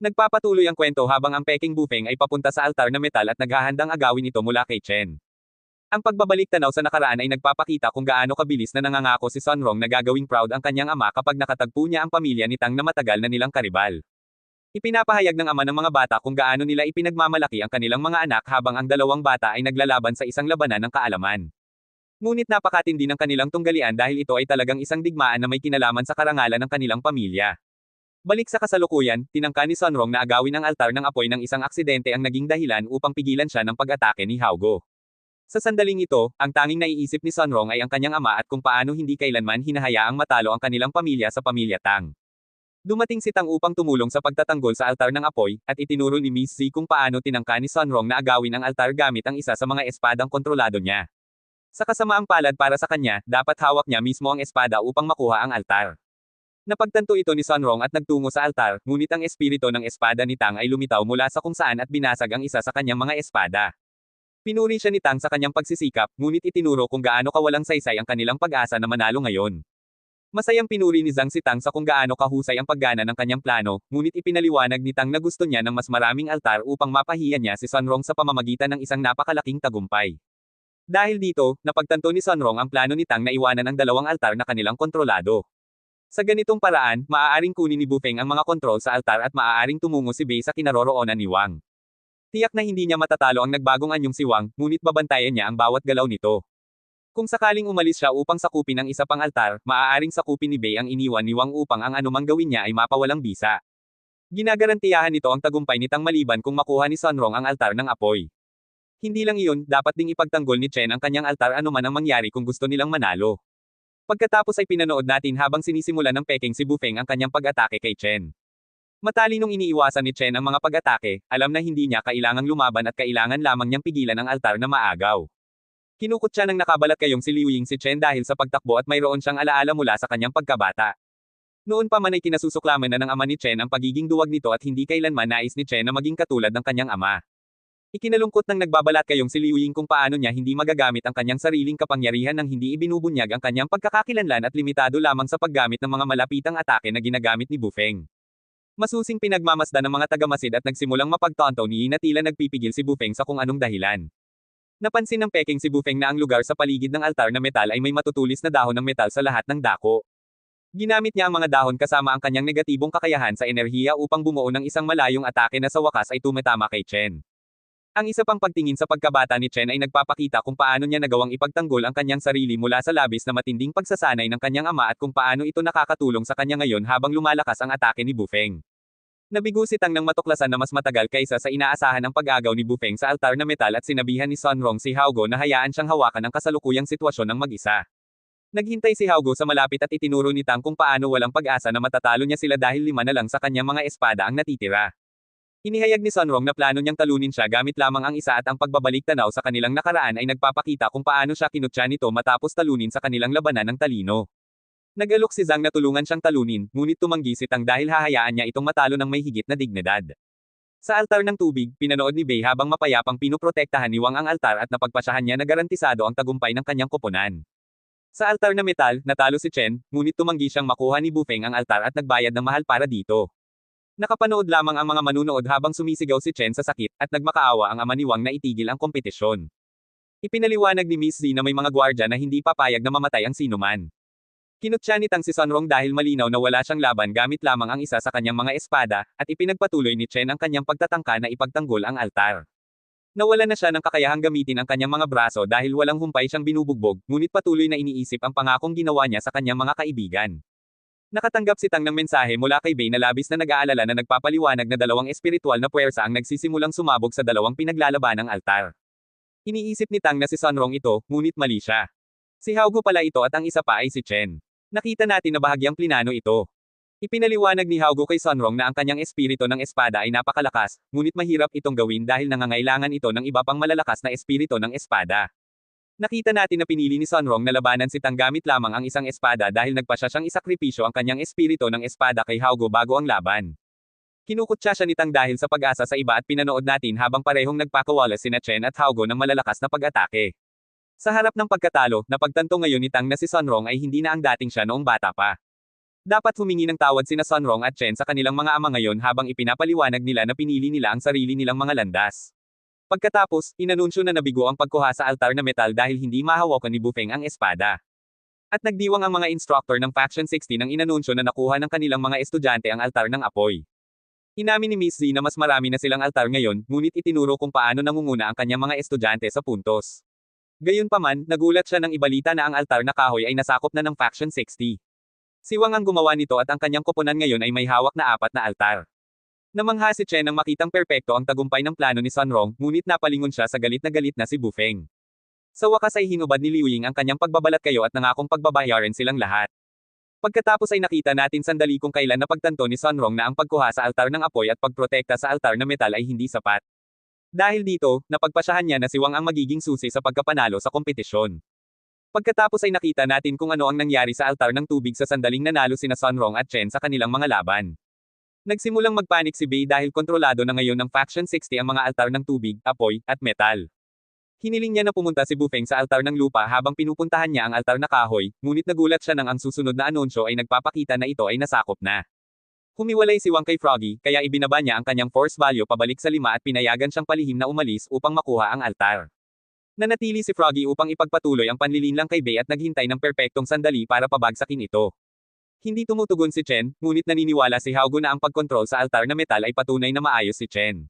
Nagpapatuloy ang kwento habang ang Peking Bufeng ay papunta sa altar na metal at naghahandang agawin ito mula kay Chen. Ang pagbabalik tanaw sa nakaraan ay nagpapakita kung gaano kabilis na nangangako si Sunrong na gagawing proud ang kanyang ama kapag nakatagpo niya ang pamilya ni Tang na matagal na nilang karibal. Ipinapahayag ng ama ng mga bata kung gaano nila ipinagmamalaki ang kanilang mga anak habang ang dalawang bata ay naglalaban sa isang labanan ng kaalaman. Ngunit napakatindi ng kanilang tunggalian dahil ito ay talagang isang digmaan na may kinalaman sa karangalan ng kanilang pamilya. Balik sa kasalukuyan, tinangka ni Sunrong na agawin ang altar ng apoy ng isang aksidente ang naging dahilan upang pigilan siya ng pag-atake ni Haogo. Sa sandaling ito, ang tanging naiisip ni Sunrong ay ang kanyang ama at kung paano hindi kailanman hinahayaang matalo ang kanilang pamilya sa pamilya Tang. Dumating si Tang upang tumulong sa pagtatanggol sa altar ng apoy, at itinuro ni Miss Z kung paano tinangka ni Sunrong na agawin ang altar gamit ang isa sa mga espadang kontrolado niya. Sa kasamaang palad para sa kanya, dapat hawak niya mismo ang espada upang makuha ang altar. Napagtanto ito ni Sunrong at nagtungo sa altar, ngunit ang espiritu ng espada ni Tang ay lumitaw mula sa kung saan at binasag ang isa sa kanyang mga espada. Pinuri siya ni Tang sa kanyang pagsisikap, ngunit itinuro kung gaano kawalang saysay ang kanilang pag-asa na manalo ngayon. Masayang pinuri ni Zhang si Tang sa kung gaano kahusay ang paggana ng kanyang plano, ngunit ipinaliwanag ni Tang na gusto niya ng mas maraming altar upang mapahiya niya si Sunrong sa pamamagitan ng isang napakalaking tagumpay. Dahil dito, napagtanto ni Sunrong ang plano ni Tang na iwanan ang dalawang altar na kanilang kontrolado. Sa ganitong paraan, maaaring kunin ni Bufeng ang mga kontrol sa altar at maaaring tumungo si Bei sa kinaroroonan ni Wang. Tiyak na hindi niya matatalo ang nagbagong anyong si Wang, ngunit babantayan niya ang bawat galaw nito. Kung sakaling umalis siya upang sakupin ang isa pang altar, maaaring sakupin ni Bei ang iniwan ni Wang upang ang anumang gawin niya ay mapawalang bisa. Ginagarantiyahan nito ang tagumpay ni Tang maliban kung makuha ni Sunrong ang altar ng apoy. Hindi lang iyon, dapat ding ipagtanggol ni Chen ang kanyang altar anuman ang mangyari kung gusto nilang manalo. Pagkatapos ay pinanood natin habang sinisimulan ng Peking si Bufeng ang kanyang pag-atake kay Chen. Matalinong iniiwasan ni Chen ang mga pag-atake, alam na hindi niya kailangang lumaban at kailangan lamang niyang pigilan ang altar na maagaw. Kinukot siya ng nakabalat kayong si Liu Ying si Chen dahil sa pagtakbo at mayroon siyang alaala mula sa kanyang pagkabata. Noon pa man ay kinasusuklaman na ng ama ni Chen ang pagiging duwag nito at hindi kailanman nais ni Chen na maging katulad ng kanyang ama. Ikinalungkot ng nagbabalat kayong si Liu Ying kung paano niya hindi magagamit ang kanyang sariling kapangyarihan nang hindi ibinubunyag ang kanyang pagkakakilanlan at limitado lamang sa paggamit ng mga malapitang atake na ginagamit ni Bufeng. Masusing pinagmamasdan ng mga tagamasid at nagsimulang mapagtonto ni na tila nagpipigil si Bufeng sa kung anong dahilan. Napansin ng Peking si Bufeng na ang lugar sa paligid ng altar na metal ay may matutulis na dahon ng metal sa lahat ng dako. Ginamit niya ang mga dahon kasama ang kanyang negatibong kakayahan sa enerhiya upang bumuo ng isang malayong atake na sa wakas ay tumatama kay Chen. Ang isa pang pagtingin sa pagkabata ni Chen ay nagpapakita kung paano niya nagawang ipagtanggol ang kanyang sarili mula sa labis na matinding pagsasanay ng kanyang ama at kung paano ito nakakatulong sa kanya ngayon habang lumalakas ang atake ni Bufeng. Nabigo si Tang nang matuklasan na mas matagal kaysa sa inaasahan ang pag-agaw ni Bufeng sa altar na metal at sinabihan ni Sunrong si Haogo na hayaan siyang hawakan ang kasalukuyang sitwasyon ng mag-isa. Naghintay si Haogo sa malapit at itinuro ni Tang kung paano walang pag-asa na matatalo niya sila dahil 5 na lang sa kanyang mga espada ang natitira. Inihayag ni Sunrong na plano niyang talunin siya gamit lamang ang isa at ang pagbabalik tanaw sa kanilang nakaraan ay nagpapakita kung paano siya kinutya nito matapos talunin sa kanilang labanan ng talino. Nag-alok si Zhang na tulungan siyang talunin, ngunit tumanggi si Tang dahil hahayaan niya itong matalo ng may higit na dignidad. Sa altar ng tubig, pinanood ni Bei habang mapayapang pinuprotektahan ni Wang ang altar at napagpasyahan niya na garantisado ang tagumpay ng kanyang koponan. Sa altar na metal, natalo si Chen, ngunit tumanggi siyang makuha ni Bufeng ang altar at nagbayad ng mahal para dito. Nakapanood lamang ang mga manunood habang sumisigaw si Chen sa sakit, at nagmakaawa ang ama ni Wang na itigil ang kompetisyon. Ipinaliwanag ni Miss Z na may mga gwardya na hindi papayag na mamatay ang sinuman. Kinutya ni Tang si Sunrong dahil malinaw na wala siyang laban gamit lamang ang isa sa kanyang mga espada, at ipinagpatuloy ni Chen ang kanyang pagtatangka na ipagtanggol ang altar. Nawala na siya ng kakayahang gamitin ang kanyang mga braso dahil walang humpay siyang binubugbog, ngunit patuloy na iniisip ang pangakong ginawa niya sa kanyang mga kaibigan. Nakatanggap si Tang ng mensahe mula kay Bei na labis na nag-aalala na nagpapaliwanag na dalawang espiritual na puwersa ang nagsisimulang sumabog sa dalawang pinaglalabanang altar. Iniisip ni Tang na si Sunrong ito, ngunit mali siya. Si Haogo pala ito at ang isa pa ay si Chen. Nakita natin na bahagyang plinano ito. Ipinaliwanag ni Haogo kay Sunrong na ang kanyang espiritu ng espada ay napakalakas, ngunit mahirap itong gawin dahil nangangailangan ito ng iba pang malalakas na espiritu ng espada. Nakita natin na pinili ni Sunrong na labanan si Tang gamit lamang ang isang espada dahil nagpasya siyang isakripisyo ang kanyang espiritu ng espada kay Haogo bago ang laban. Kinukutya siya ni Tang dahil sa pag-asa sa iba at pinanood natin habang parehong nagpakawalas sina Chen at Haogo ng malalakas na pag-atake. Sa harap ng pagkatalo, napagtanto ngayon ni Tang na si Sunrong ay hindi na ang dating siya noong bata pa. Dapat humingi ng tawad sina Sunrong at Chen sa kanilang mga ama ngayon habang ipinapaliwanag nila na pinili nila ang sarili nilang mga landas. Pagkatapos, inanunsyo na nabigo ang pagkuha sa altar na metal dahil hindi mahawakan ni Bufeng ang espada. At nagdiwang ang mga instructor ng Faction 60 nang inanunsyo na nakuha ng kanilang mga estudyante ang altar ng apoy. Inamin ni Miss Z na mas marami na silang altar ngayon, ngunit itinuro kung paano nangunguna ang kanyang mga estudyante sa puntos. Gayunpaman, nagulat siya nang ibalita na ang altar na kahoy ay nasakop na ng Faction 60. Si Wang ang gumawa nito at ang kanyang koponan ngayon ay may hawak na 4 na altar. Namangha si Chen nang makitang perpekto ang tagumpay ng plano ni Sunrong, ngunit napalingon siya sa galit na si Bufeng. Sa wakas ay hinubad ni Liu Ying ang kanyang pagbabalat kayo at nangakong pagbabayaran silang lahat. Pagkatapos ay nakita natin sandali kung kailan napagtanto ni Sunrong na ang pagkuha sa altar ng apoy at pagprotekta sa altar na metal ay hindi sapat. Dahil dito, napagpasyahan niya na si Wang ang magiging susi sa pagkapanalo sa kompetisyon. Pagkatapos ay nakita natin kung ano ang nangyari sa altar ng tubig sa sandaling nanalo sina Sunrong at Chen sa kanilang mga laban. Nagsimulang magpanik si Bei dahil kontrolado na ngayon ng Faction 60 ang mga altar ng tubig, apoy, at metal. Hiniling niya na pumunta si Bufeng sa altar ng lupa habang pinupuntahan niya ang altar na kahoy, ngunit nagulat siya nang ang susunod na anunsyo ay nagpapakita na ito ay nasakop na. Humiwalay si Wang kay Froggy, kaya ibinaba niya ang kanyang force value pabalik sa 5 at pinayagan siyang palihim na umalis upang makuha ang altar. Nanatili si Froggy upang ipagpatuloy ang panlilinlang kay Bei at naghintay ng perpektong sandali para pabagsakin ito. Hindi tumutugon si Chen, ngunit naniniwala si Haogo na ang pagkontrol sa altar na metal ay patunay na maayos si Chen.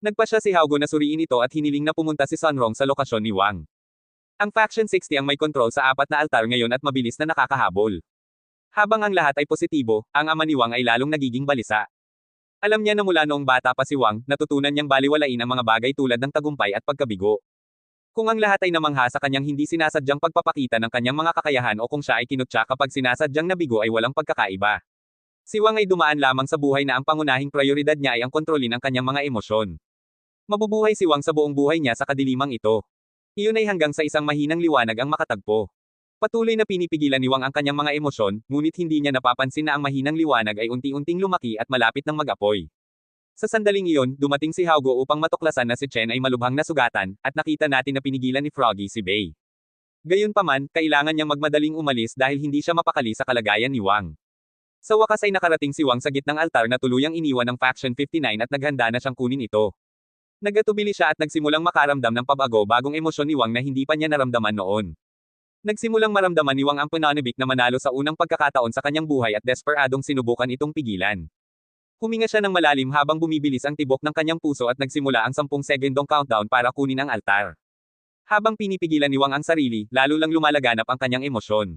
Nagpasya si Haogo na suriin ito at hiniling na pumunta si Sunrong sa lokasyon ni Wang. Ang Faction 60 ang may kontrol sa 4 na altar ngayon at mabilis na nakakahabol. Habang ang lahat ay positibo, ang ama ni Wang ay lalong nagiging balisa. Alam niya na mula noong bata pa si Wang, natutunan niyang baliwalain ang mga bagay tulad ng tagumpay at pagkabigo. Kung ang lahat ay namangha sa kanyang hindi sinasadyang pagpapakita ng kanyang mga kakayahan o kung siya ay kinutya kapag sinasadyang nabigo ay walang pagkakaiba. Si Wang ay dumaan lamang sa buhay na ang pangunahing prioridad niya ay ang kontrolin ang kanyang mga emosyon. Mabubuhay si Wang sa buong buhay niya sa kadilimang ito. Iyon ay hanggang sa isang mahinang liwanag ang makatagpo. Patuloy na pinipigilan ni Wang ang kanyang mga emosyon, ngunit hindi niya napapansin na ang mahinang liwanag ay unti-unting lumaki at malapit ng mag-apoy. Sa sandaling iyon, dumating si Haogo upang matuklasan na si Chen ay malubhang nasugatan, at nakita natin na pinigilan ni Froggy si Bei. Gayunpaman, kailangan niyang magmadaling umalis dahil hindi siya mapakali sa kalagayan ni Wang. Sa wakas ay nakarating si Wang sa gitnang altar na tuluyang iniwan ng Faction 59 at naghanda na siyang kunin ito. Nagatubili siya at nagsimulang makaramdam ng pabago bagong emosyon ni Wang na hindi pa niya naramdaman noon. Nagsimulang maramdaman ni Wang ang pananabik na manalo sa unang pagkakataon sa kanyang buhay at desperadong sinubukan itong pigilan. Huminga siya ng malalim habang bumibilis ang tibok ng kanyang puso at nagsimula ang 10 segundong countdown para kunin ang altar. Habang pinipigilan ni Wang ang sarili, lalo lang lumalaganap ang kanyang emosyon.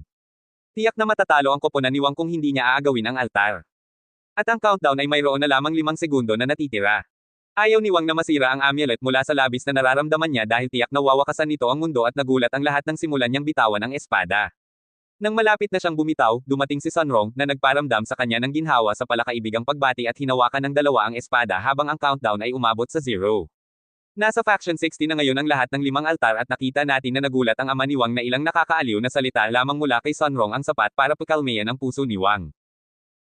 Tiyak na matatalo ang koponan ni Wang kung hindi niya aagawin ang altar. At ang countdown ay mayroon na lamang 5 segundo na natitira. Ayaw ni Wang na masira ang amulet mula sa labis na nararamdaman niya dahil tiyak na wawakasan nito ang mundo at nagulat ang lahat ng simulan niyang bitawan ang espada. Nang malapit na siyang bumitaw, dumating si Sunrong na nagparamdam sa kanya ng ginhawa sa palakaibigang pagbati at hinawakan ng dalawa ang espada habang ang countdown ay umabot sa 0. Nasa Faction 60 na ngayon ang lahat ng 5 altar at nakita natin na nagulat ang ama ni Wang na ilang nakakaaliw na salita lamang mula kay Sunrong ang sapat para pakalmayan ang puso ni Wang.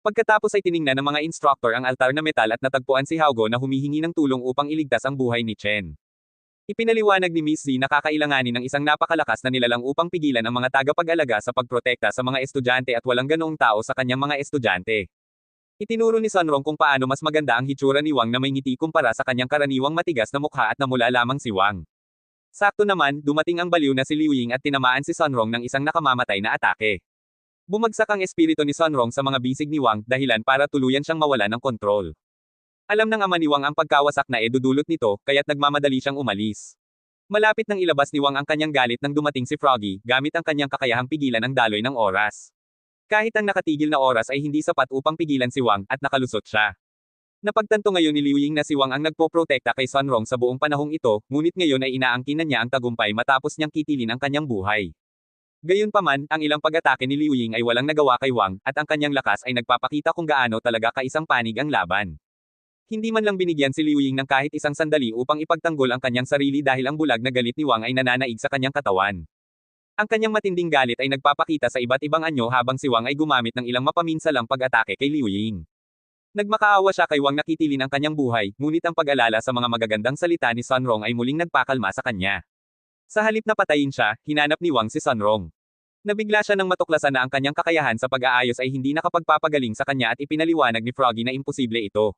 Pagkatapos ay tiningnan ng mga instructor ang altar na metal at natagpuan si Haogo na humihingi ng tulong upang iligtas ang buhay ni Chen. Ipinaliwanag ni Miss Z na kakailanganin ng isang napakalakas na nilalang upang pigilan ang mga tagapag-alaga sa pagprotekta sa mga estudyante at walang ganoong tao sa kanyang mga estudyante. Itinuro ni Sunrong kung paano mas maganda ang hitsura ni Wang na may ngiti kumpara sa kanyang karaniwang matigas na mukha at namula lamang si Wang. Sakto naman, dumating ang baliw na si Liu Ying at tinamaan si Sunrong ng isang nakamamatay na atake. Bumagsak ang espiritu ni Sunrong sa mga bisig ni Wang, dahilan para tuluyan siyang mawala ng kontrol. Alam ng ama ni Wang ang pagkawasak na dudulot nito, kaya't nagmamadali siyang umalis. Malapit nang ilabas ni Wang ang kanyang galit nang dumating si Froggy, gamit ang kanyang kakayahang pigilan ang daloy ng oras. Kahit ang nakatigil na oras ay hindi sapat upang pigilan si Wang, at nakalusot siya. Napagtanto ngayon ni Liu Ying na si Wang ang nagpoprotekta kay Sunrong sa buong panahong ito, ngunit ngayon ay inaangkin na niya ang tagumpay matapos niyang kitilin ang kanyang buhay. Gayunpaman, ang ilang pag-atake ni Liu Ying ay walang nagawa kay Wang, at ang kanyang lakas ay nagpapakita kung gaano talaga kaisang panig ang laban. Hindi man lang binigyan si Liu Ying ng kahit isang sandali upang ipagtanggol ang kanyang sarili dahil ang bulag na galit ni Wang ay nananaig sa kanyang katawan. Ang kanyang matinding galit ay nagpapakita sa iba't ibang anyo habang si Wang ay gumamit ng ilang mapaminsalang pag-atake kay Liu Ying. Nagmakaawa siya kay Wang na kitilin ang kanyang buhay, ngunit ang pag-alala sa mga magagandang salita ni Sunrong ay muling nagpakalma sa kanya. Sa halip na patayin siya, hinanap ni Wang si Sunrong. Nabigla siya nang matuklasan na ang kanyang kakayahan sa pag-aayos ay hindi nakapagpapagaling sa kanya at ipinaliwanag ni Froggy na imposible ito.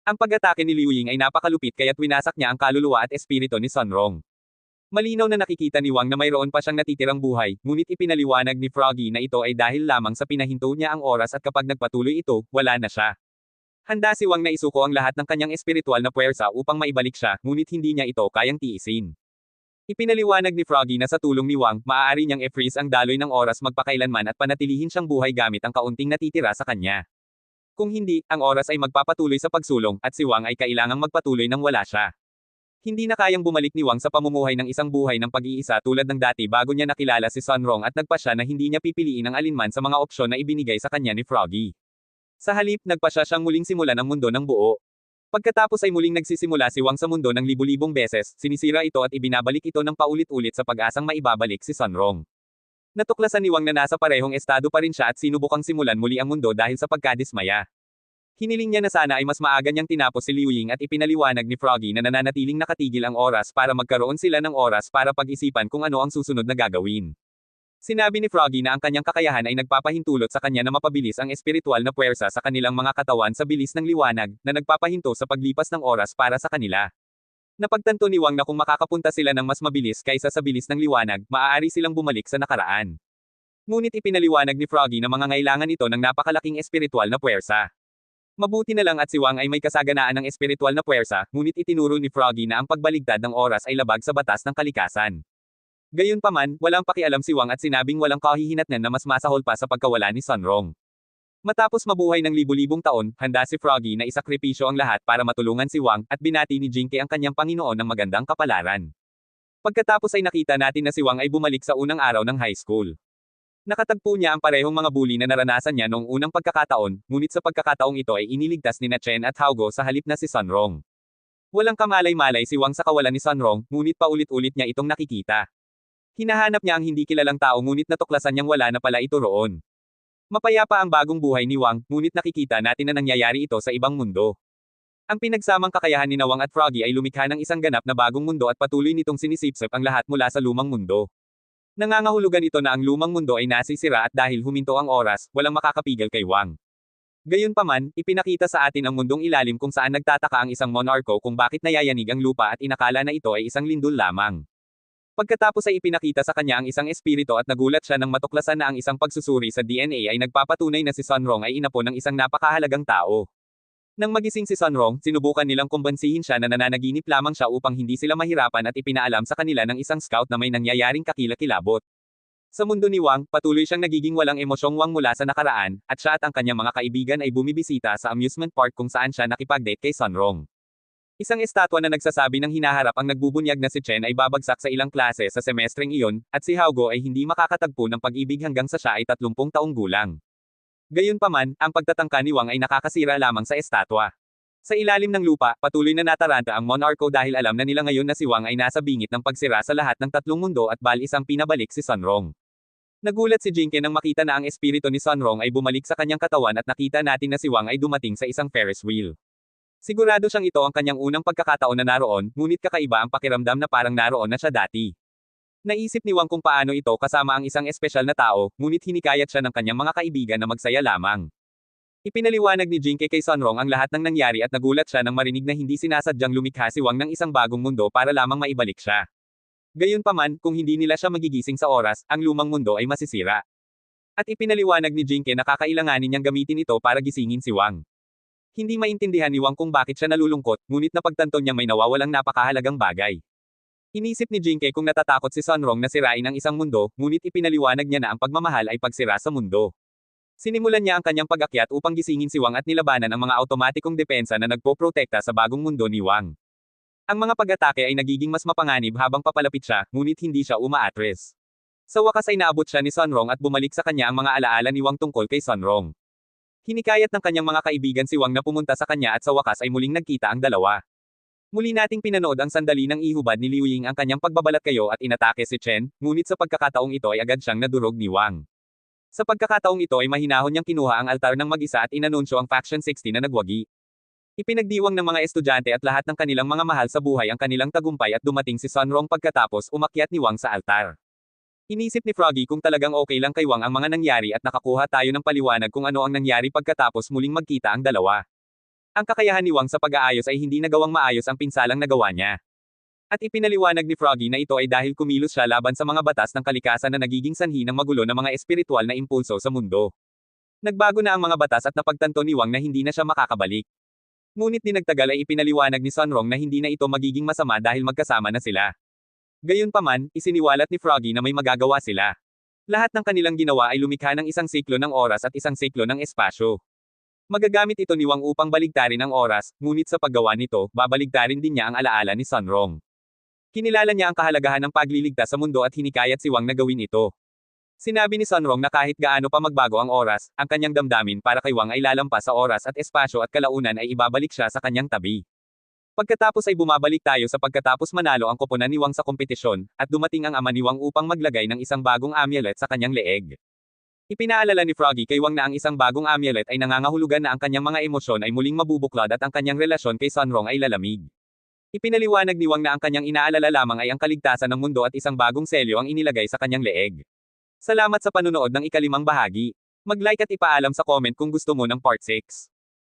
Ang pag-atake ni Liu Ying ay napakalupit kaya't winasak niya ang kaluluwa at espiritu ni Sunrong. Malinaw na nakikita ni Wang na mayroon pa siyang natitirang buhay, ngunit ipinaliwanag ni Froggy na ito ay dahil lamang sa pinahinto niya ang oras at kapag nagpatuloy ito, wala na siya. Handa si Wang na isuko ang lahat ng kanyang espiritual na puwersa upang maibalik siya, ngunit hindi niya ito kayang tiisin. Ipinaliwanag ni Froggy na sa tulong ni Wang, maaari niyang i-freeze ang daloy ng oras magpakailanman at panatilihin siyang buhay gamit ang kaunting natitira sa kanya. Kung hindi, ang oras ay magpapatuloy sa pagsulong, at si Wang ay kailangang magpatuloy nang wala siya. Hindi na kayang bumalik ni Wang sa pamumuhay ng isang buhay ng pag-iisa tulad ng dati bago niya nakilala si Sunrong at nagpasya na hindi niya pipiliin ang alinman sa mga opsyon na ibinigay sa kanya ni Froggy. Sa halip, nagpasya siyang muling simulan ang mundo ng buo. Pagkatapos ay muling nagsisimula si Wang sa mundo ng libu-libong beses, sinisira ito at ibinabalik ito ng paulit-ulit sa pag-asang maibabalik si Sunrong. Natuklasan ni Wang na nasa parehong estado pa rin siya at sinubukang simulan muli ang mundo dahil sa pagkadismaya. Hiniling niya na sana ay mas maaga niyang tinapos si Liu Ying at ipinaliwanag ni Froggy na nananatiling nakatigil ang oras para magkaroon sila ng oras para pag-isipan kung ano ang susunod na gagawin. Sinabi ni Froggy na ang kanyang kakayahan ay nagpapahintulot sa kanya na mapabilis ang espiritual na puwersa sa kanilang mga katawan sa bilis ng liwanag, na nagpapahinto sa paglipas ng oras para sa kanila. Napagtanto ni Wang na kung makakapunta sila ng mas mabilis kaysa sa bilis ng liwanag, maaari silang bumalik sa nakaraan. Ngunit ipinaliwanag ni Froggy na mangangailangan ito ng napakalaking espiritual na puwersa. Mabuti na lang at si Wang ay may kasaganaan ng espiritual na puwersa, ngunit itinuro ni Froggy na ang pagbaligtad ng oras ay labag sa batas ng kalikasan. Gayunpaman, walang pakialam si Wang at sinabing walang kahihinatnan na mas masahol pa sa pagkawala ni Sunrong. Matapos mabuhay ng libu-libong taon, handa si Froggy na isakripisyo ang lahat para matulungan si Wang, at binati ni Jinke ang kanyang Panginoon ng magandang kapalaran. Pagkatapos ay nakita natin na si Wang ay bumalik sa unang araw ng high school. Nakatagpo niya ang parehong mga bully na naranasan niya noong unang pagkakataon, ngunit sa pagkakataong ito ay iniligtas ni Chen at Haugo sa halip na si Sunrong. Walang kamalay-malay si Wang sa kawalan ni Sunrong, ngunit paulit-ulit niya itong nakikita. Hinahanap niya ang hindi kilalang tao ngunit natuklasan niyang wala na pala ito roon. Mapayapa ang bagong buhay ni Wang, ngunit nakikita natin na nangyayari ito sa ibang mundo. Ang pinagsamang kakayahan ni Wang at Froggy ay lumikha ng isang ganap na bagong mundo at patuloy nitong sinisipsip ang lahat mula sa lumang mundo. Nangangahulugan ito na ang lumang mundo ay nasisira at dahil huminto ang oras, walang makakapigil kay Wang. Gayunpaman, ipinakita sa atin ang mundong ilalim kung saan nagtataka ang isang monarko kung bakit nayayanig ang lupa at inakala na ito ay isang lindol lamang. Pagkatapos ay ipinakita sa kanya ang isang espiritu at nagulat siya nang matuklasan na ang isang pagsusuri sa DNA ay nagpapatunay na si Sunrong ay inapo ng isang napakahalagang tao. Nang magising si Sunrong, sinubukan nilang kumbansihin siya na nananaginip lamang siya upang hindi sila mahirapan at ipinaalam sa kanila ng isang scout na may nangyayaring kakilakilabot. Sa mundo ni Wang, patuloy siyang nagiging walang emosyong Wang mula sa nakaraan, at siya at ang kanyang mga kaibigan ay bumibisita sa amusement park kung saan siya nakipag-date kay Sunrong. Isang estatwa na nagsasabi ng hinaharap ang nagbubunyag na si Chen ay babagsak sa ilang klase sa semestreng iyon, at si Haugo ay hindi makakatagpo ng pag-ibig hanggang sa siya ay 30 taong gulang. Gayunpaman, ang pagtatangka ni Wang ay nakakasira lamang sa estatwa. Sa ilalim ng lupa, patuloy na nataranta ang monarko dahil alam na nila ngayon na si Wang ay nasa bingit ng pagsira sa lahat ng tatlong mundo at isang pinabalik si Sunrong. Nagulat si Jinke nang makita na ang espiritu ni Sunrong ay bumalik sa kanyang katawan at nakita natin na si Wang ay dumating sa isang Ferris wheel. Sigurado siyang ito ang kanyang unang pagkakataon na naroon, ngunit kakaiba ang pakiramdam na parang naroon na siya dati. Naisip ni Wang kung paano ito kasama ang isang espesyal na tao, ngunit hinikayat siya ng kanyang mga kaibigan na magsaya lamang. Ipinaliwanag ni Jinke kay Sunrong ang lahat ng nangyari at nagulat siya nang marinig na hindi sinasadyang lumikha si Wang ng isang bagong mundo para lamang maibalik siya. Gayunpaman, kung hindi nila siya magigising sa oras, ang lumang mundo ay masisira. At ipinaliwanag ni Jinke na kakailanganin niyang gamitin ito para gisingin si Wang. Hindi maintindihan ni Wang kung bakit siya nalulungkot, ngunit napagtanto niya may nawawalang napakahalagang bagay. Inisip ni Jinke kung natatakot si Sunrong na sirain ang isang mundo, ngunit ipinaliwanag niya na ang pagmamahal ay pagsira sa mundo. Sinimulan niya ang kanyang pag-akyat upang gisingin si Wang at nilabanan ang mga automatikong depensa na nagpoprotekta sa bagong mundo ni Wang. Ang mga pag-atake ay nagiging mas mapanganib habang papalapit siya, ngunit hindi siya umaatres. Sa wakas ay naabot siya ni Sunrong at bumalik sa kanya ang mga alaala ni Wang tungkol kay Sunrong. Hinikayat ng kanyang mga kaibigan si Wang na pumunta sa kanya at sa wakas ay muling nagkita ang dalawa. Muli nating pinanood ang sandali ng ihubad ni Liu Ying ang kanyang pagbabalat kayo at inatake si Chen, ngunit sa pagkakataong ito ay agad siyang nadurog ni Wang. Sa pagkakataong ito ay mahinahon niyang kinuha ang altar ng mag-isa at inanunsyo ang Faction 60 na nagwagi. Ipinagdiwang ng mga estudyante at lahat ng kanilang mga mahal sa buhay ang kanilang tagumpay at dumating si Sunrong pagkatapos umakyat ni Wang sa altar. Inisip ni Froggy kung talagang okay lang kay Wang ang mga nangyari at nakakuha tayo ng paliwanag kung ano ang nangyari pagkatapos muling magkita ang dalawa. Ang kakayahan ni Wang sa pag-aayos ay hindi nagawang maayos ang pinsalang nagawa niya. At ipinaliwanag ni Froggy na ito ay dahil kumilos siya laban sa mga batas ng kalikasan na nagiging sanhi ng magulo na mga espiritual na impulso sa mundo. Nagbago na ang mga batas at napagtanto ni Wang na hindi na siya makakabalik. Ngunit di nagtagal ay ipinaliwanag ni Sunrong na hindi na ito magiging masama dahil magkasama na sila. Gayunpaman, isiniwalat ni Froggy na may magagawa sila. Lahat ng kanilang ginawa ay lumikha ng isang siklo ng oras at isang siklo ng espasyo. Magagamit ito ni Wang upang baligtarin ang oras, ngunit sa paggawa nito, babaligtarin din niya ang alaala ni Sunrong. Kinilala niya ang kahalagahan ng pagliligtas sa mundo at hinikayat si Wang na gawin ito. Sinabi ni Sunrong na kahit gaano pa magbago ang oras, ang kanyang damdamin para kay Wang ay lalampas sa oras at espasyo at kalaunan ay ibabalik siya sa kanyang tabi. Pagkatapos ay bumabalik tayo sa pagkatapos manalo ang koponan ni Wang sa kompetisyon, at dumating ang ama ni Wang upang maglagay ng isang bagong amulet sa kanyang leeg. Ipinaalala ni Froggy kay Wang na ang isang bagong amulet ay nangangahulugan na ang kanyang mga emosyon ay muling mabubuklod at ang kanyang relasyon kay Sunrong ay lalamig. Ipinaliwanag ni Wang na ang kanyang inaalala lamang ay ang kaligtasan ng mundo at isang bagong selyo ang inilagay sa kanyang leeg. Salamat sa panunood ng ikalimang bahagi. Mag-like at ipaalam sa comment kung gusto mo ng part 6.